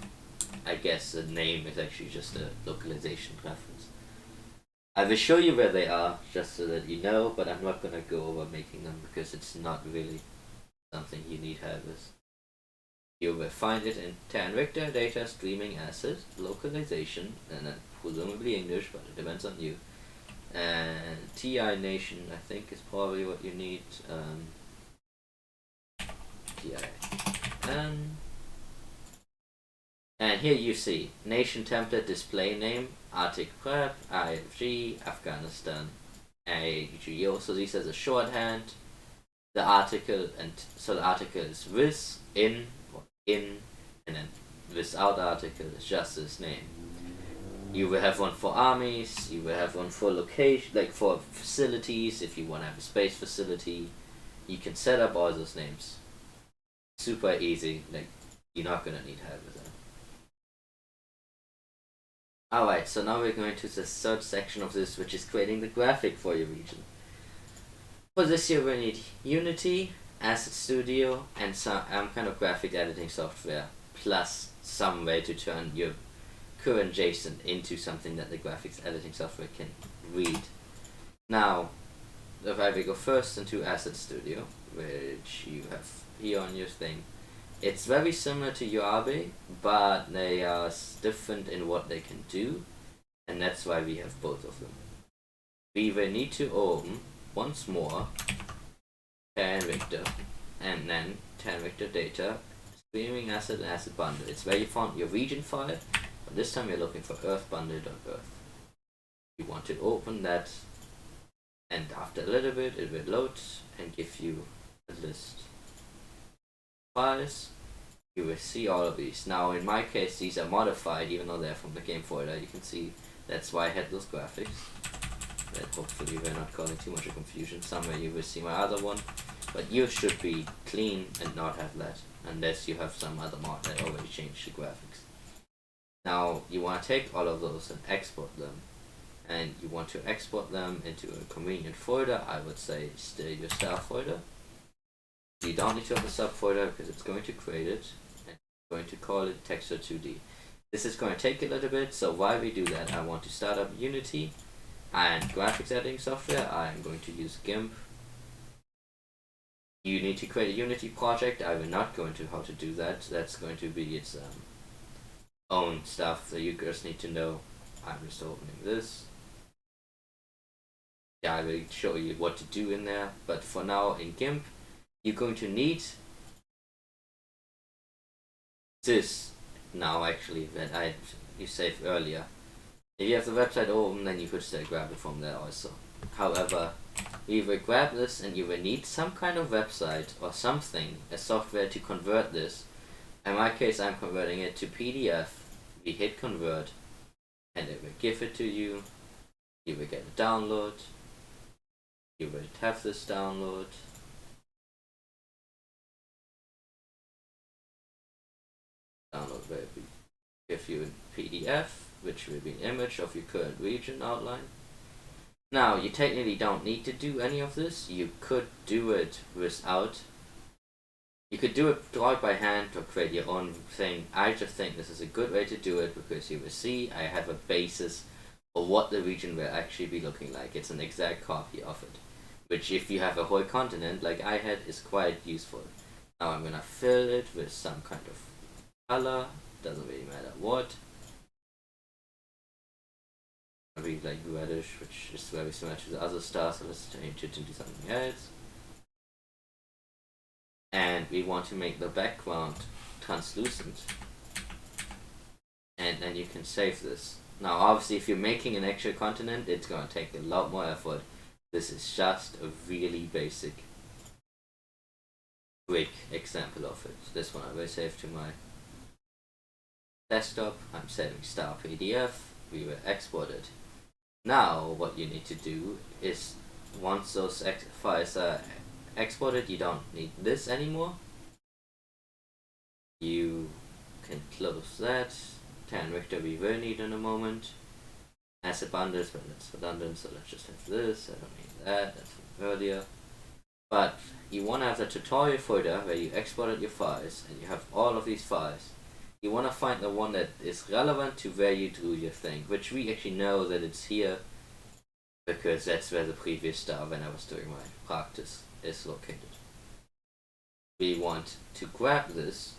I guess the name is actually just a localization reference. I will show you where they are just so that you know, but I'm not gonna go over making them because it's not really something you need help with. You will find it in Terra Invicta, data, streaming, asset, localization, and then presumably English, but it depends on you. And TI Nation, I think, is probably what you need. TI. And here you see nation template, display name, Arctic prep, IFG, Afghanistan, AGO. So these are the shorthand. The article, and so the article is with, in, and then without article is just this name. You will have one for armies, you will have one for location, like for facilities, if you want to have a space facility. You can set up all those names. Super easy, like you're not gonna need help with that. Alright, so now we're going to the third section of this, which is creating the graphic for your region. For this year we need Unity, Asset Studio, and some kind of graphic editing software, plus some way to turn your current JSON into something that the graphics editing software can read. Now, if I will go first into Asset Studio, which you have here on your thing, it's very similar to URB, but they are different in what they can do, and that's why we have both of them. We will need to open once more Terra Invicta, and then Terra Invicta data, streaming asset and asset bundle. It's where you found your region file, but this time you're looking for earthbundle.earth. You want to open that, and after a little bit it will load and give you a list of files. You will see all of these. Now in my case these are modified even though they're from the game folder. You can see that's why I had those graphics. That hopefully we're not causing too much of confusion. Somewhere you will see my other one, but you should be clean and not have that unless you have some other mod that already changed the graphics. Now you want to take all of those and export them, and you want to export them into a convenient folder. I would say still your style folder. You don't need to have a subfolder because it's going to create it and it's going to call it texture 2D. This is going to take a little bit, so while we do that I want to start up Unity and graphics editing software. I'm going to use GIMP. You need to create a Unity project. I will not go into how to do that. That's going to be its own stuff that you guys need to know. I'm just opening this. Yeah, I will show you what to do in there, but for now in GIMP you're going to need this now actually that you saved earlier. If you have the website open, then you could still grab it from there also. However, we will grab this and you will need some kind of website or something, a software to convert this. In my case I'm converting it to PDF we hit convert, and it will give it to you. You will get a download. You will have this download. Download will give you a PDF, which will be an image of your current region outline. Now, you technically don't need to do any of this. You could do it without. You could do it, draw it by hand, or create your own thing. I just think this is a good way to do it because you will see I have a basis for what the region will actually be looking like. It's an exact copy of it, which if you have a whole continent like I had is quite useful. Now I'm gonna fill it with some kind of color, doesn't really matter what. Maybe like reddish, which is very similar to the other stars, so let's change it into something else. And we want to make the background translucent. And then you can save this. Now obviously if you're making an actual continent, it's gonna take a lot more effort. This is just a really basic, quick example of it. This one I will save to my desktop. I'm saving star PDF. We will export it. Now what you need to do is, once those files are exported, you don't need this anymore. You can close that. Terra Invicta we will need in a moment. As a bundle, but that's redundant, so let's just have this. I don't need that, that's from earlier. But you want to have the tutorial folder where you exported your files and you have all of these files. You want to find the one that is relevant to where you drew your thing, which we actually know that it's here because that's where the previous star when I was doing my practice is located. We want to grab this.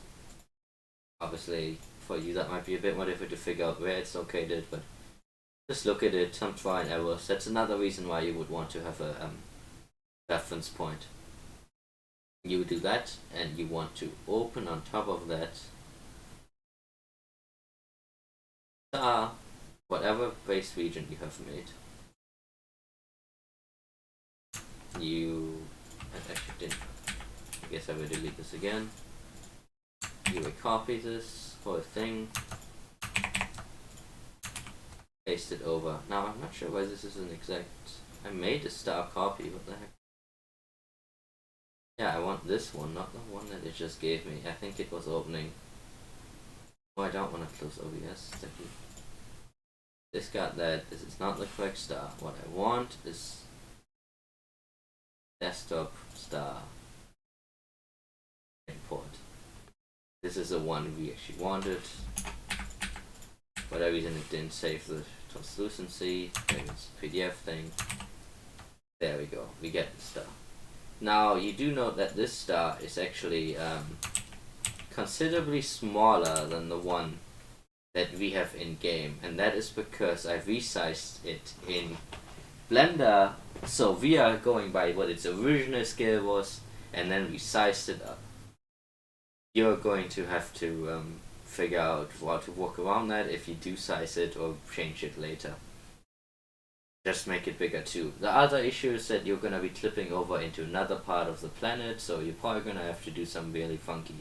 Obviously for you that might be a bit more difficult to figure out where it's located, but just look at it, some try and errors. That's another reason why you would want to have a reference point. You do that and you want to open on top of that whatever base region you have made. I actually didn't. I guess I will delete this again. You will copy this whole thing, paste it over. Now I'm not sure why this is an exact. I made a star copy. What the heck? Yeah, I want this one, not the one that it just gave me. I think it was opening. Oh, I don't want to close OBS. This got that. This is not the correct star. What I want is desktop star import. This is the one we actually wanted. For whatever reason it didn't save the translucency. Maybe it's a PDF thing. There we go. We get the star. Now you do note that this star is actually considerably smaller than the one that we have in game, and that is because I resized it in Blender, so we are going by what its original scale was and then we sized it up. You're going to have to figure out how to work around that if you do size it or change it later. Just make it bigger too. The other issue is that you're gonna be clipping over into another part of the planet, so you're probably gonna have to do some really funky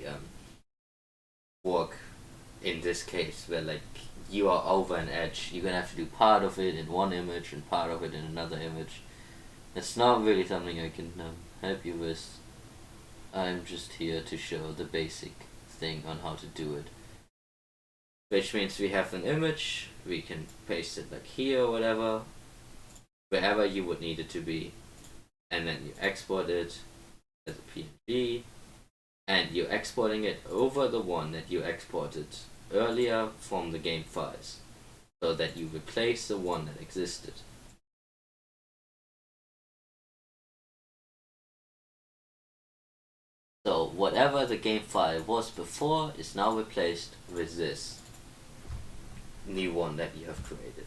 work in this case, where like you are over an edge. You're gonna have to do part of it in one image and part of it in another image. It's not really something I can help you with. I'm just here to show the basic thing on how to do it. Which means we have an image, we can paste it like here or whatever, wherever you would need it to be, and then you export it as a PNG, and you're exporting it over the one that you exported earlier from the game files, so that you replace the one that existed. So whatever the game file was before is now replaced with this new one that you have created.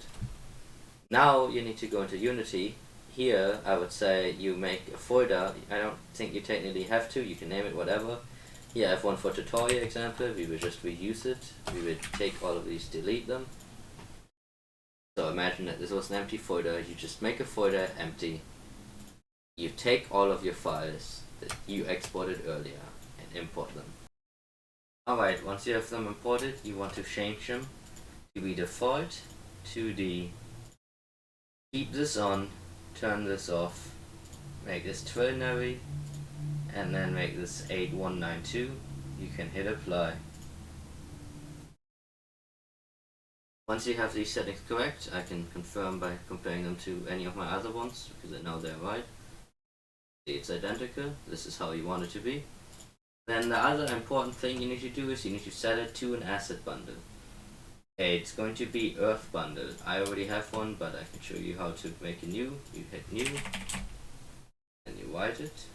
Now you need to go into Unity. Here I would say you make a folder. I don't think you technically have to, you can name it whatever. Here I have one for tutorial example, we will just reuse it. We will take all of these, delete them. So imagine that this was an empty folder, you just make a folder empty. You take all of your files that you exported earlier and import them. Alright, once you have them imported, you want to change them. we default 2D, keep this on, turn this off, make this ternary, and then make this 8192. You can hit apply. Once you have these settings correct, I can confirm by comparing them to any of my other ones, because I know they're right. See, it's identical. This is how you want it to be. Then the other important thing you need to do is you need to set it to an asset bundle. Okay, it's going to be earth bundle. I already have one, but I can show you how to make a new. You hit new, and you write it.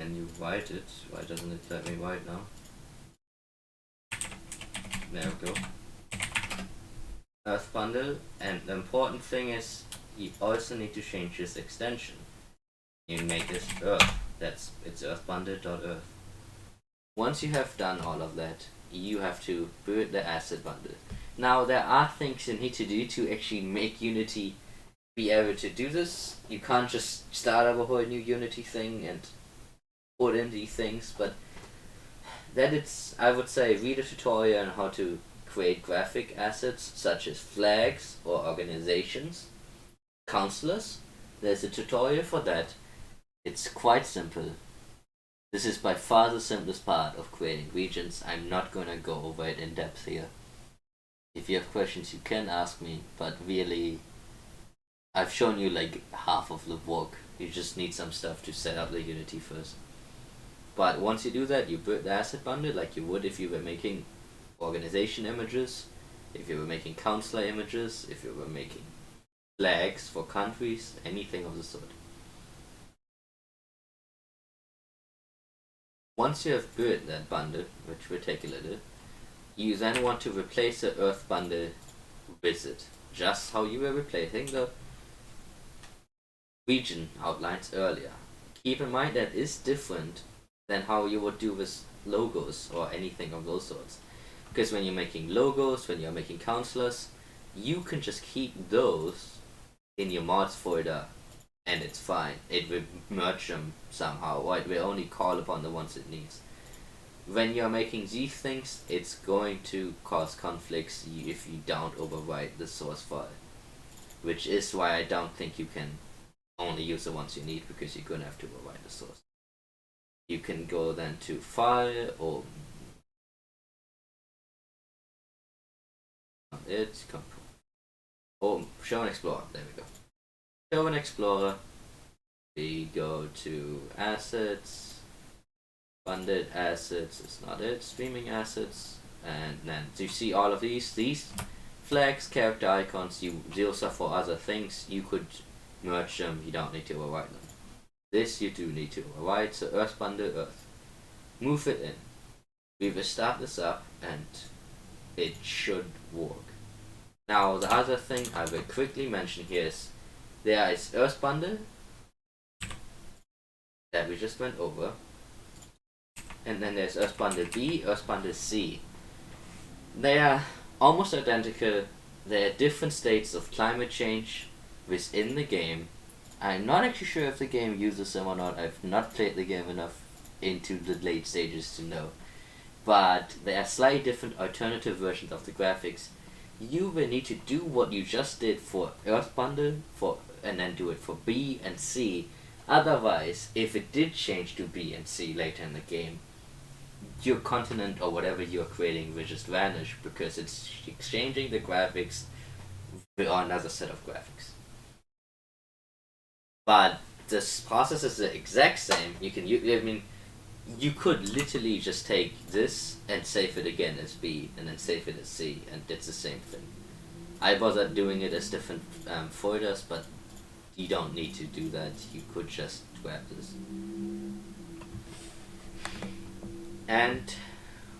And you write it. Why doesn't it let me write now? There we go. Earth bundle, and the important thing is you also need to change this extension. You make this earth. It's earthbundle.earth. Once you have done all of that, you have to build the asset bundle. Now there are things you need to do to actually make Unity be able to do this. You can't just start up a whole new Unity thing and put in these things, but that it's, I would say, read a tutorial on how to create graphic assets such as flags or organizations, councillors. There's a tutorial for that. It's quite simple. This is by far the simplest part of creating regions. I'm not gonna go over it in depth here. If you have questions you can ask me, but really I've shown you like half of the work. You just need some stuff to set up the Unity first. But once you do that, you build the asset bundle like you would if you were making organization images, if you were making councillor images, if you were making flags for countries, anything of the sort. Once you have built that bundle, which will take a little, you then want to replace the earth bundle with it, just how you were replacing the region outlines earlier. Keep in mind that is different than how you would do with logos or anything of those sorts. Because when you're making logos, when you're making councillors, you can just keep those in your mods folder and it's fine. It will merge them somehow, or it will only call upon the ones it needs. When you're making these things, it's going to cause conflicts if you don't overwrite the source file. Which is why I don't think you can only use the ones you need, because you're going to have to overwrite the source. You can go then to File, or it's or Show and Explorer. There we go. Show and Explorer. We go to Assets, Funded Assets. It's not it. Streaming Assets, and then you see all of these flags, character icons. Those are for other things. You could merge them. You don't need to overwrite them. This you do need to overwrite, so earthbundle.earth. Move it in. We will start this up and it should work. Now the other thing I will quickly mention here is there is earthbundle that we just went over, and then there's earthbundle B, earthbundle C. They are almost identical. They are different states of climate change within the game. I'm not actually sure if the game uses them or not. I've not played the game enough into the late stages to know. But they are slightly different alternative versions of the graphics. You will need to do what you just did for Earth Bundle, and then do it for B and C. Otherwise, if it did change to B and C later in the game, your continent or whatever you're creating will just vanish, because it's exchanging the graphics for another set of graphics. But this process is the exact same. You could literally just take this and save it again as B, and then save it as C, and it's the same thing. I bothered doing it as different folders, but you don't need to do that. You could just grab this. And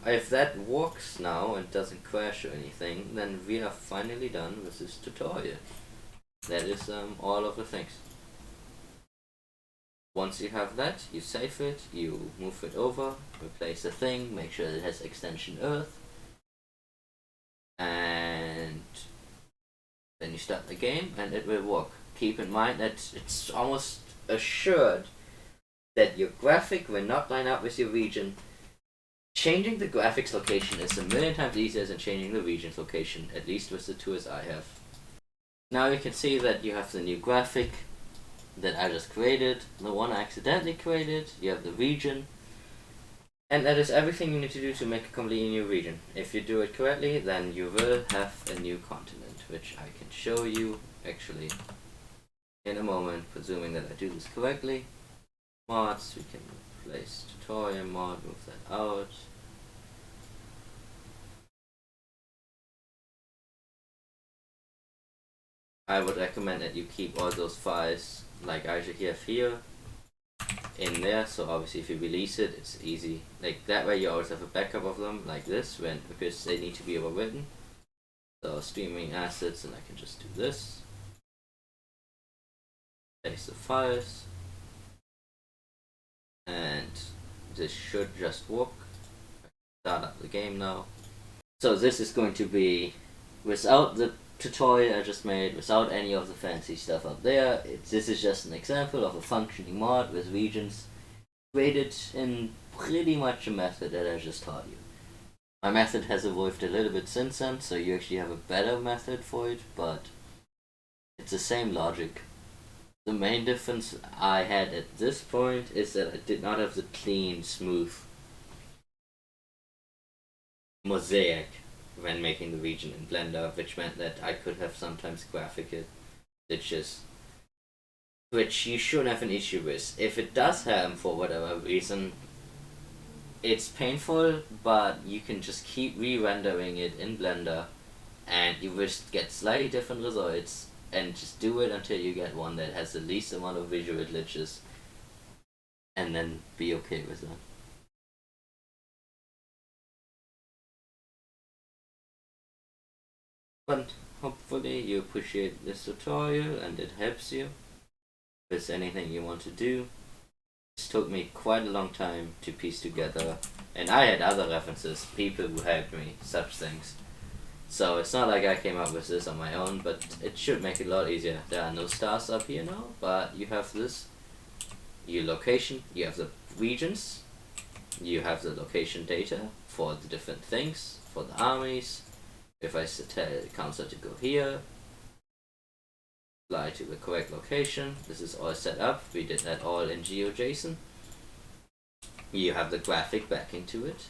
if that works now and doesn't crash or anything, then we are finally done with this tutorial. That is all of the things. Once you have that, you save it, you move it over, replace the thing, make sure it has extension earth, and then you start the game and it will work. Keep in mind that it's almost assured that your graphic will not line up with your region Changing the graphics location is a million times easier than changing the region's location, at least with the tools I have. Now you can see that you have the new graphic that I just created, the one I accidentally created, you have the region, and that is everything you need to do to make a completely new region. If you do it correctly, then you will have a new continent, which I can show you actually in a moment, presuming that I do this correctly. Mods, we can replace tutorial mod, move that out. I would recommend that you keep all those files like I have here in there, so obviously if you release it, it's easy. Like that way you always have a backup of them like this, because they need to be overwritten. So streaming assets, and I can just do this. Paste the files. And this should just work. Start up the game now. So this is going to be without the tutorial I just made, without any of the fancy stuff up there. This is just an example of a functioning mod with regions created in pretty much a method that I just taught you. My method has evolved a little bit since then, so you actually have a better method for it, but it's the same logic. The main difference I had at this point is that I did not have the clean, smooth mosaic when making the region in Blender, which meant that I could have sometimes graphical glitches, which you shouldn't have an issue with. If it does happen for whatever reason, it's painful, but you can just keep re-rendering it in Blender and you will get slightly different results, and just do it until you get one that has the least amount of visual glitches, and then be okay with that. But hopefully you appreciate this tutorial and it helps you with anything you want to do. This took me quite a long time to piece together, and I had other references, people who helped me, such things. So it's not like I came up with this on my own, but it should make it a lot easier. There are no stars up here now, but you have this, your location, you have the regions, you have the location data for the different things, for the armies. If I tell the councillor to go here, fly to the correct location, this is all set up. We did that all in GeoJSON. You have the graphic backing to it,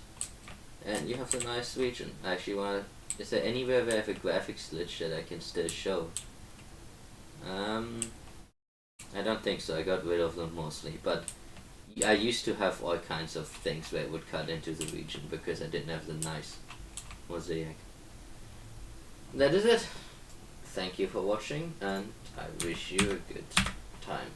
and you have the nice region. I actually want to. Is there anywhere where I have a graphics glitch that I can still show? I don't think so. I got rid of them mostly, but I used to have all kinds of things where it would cut into the region because I didn't have the nice mosaic. That is it. Thank you for watching, and I wish you a good time.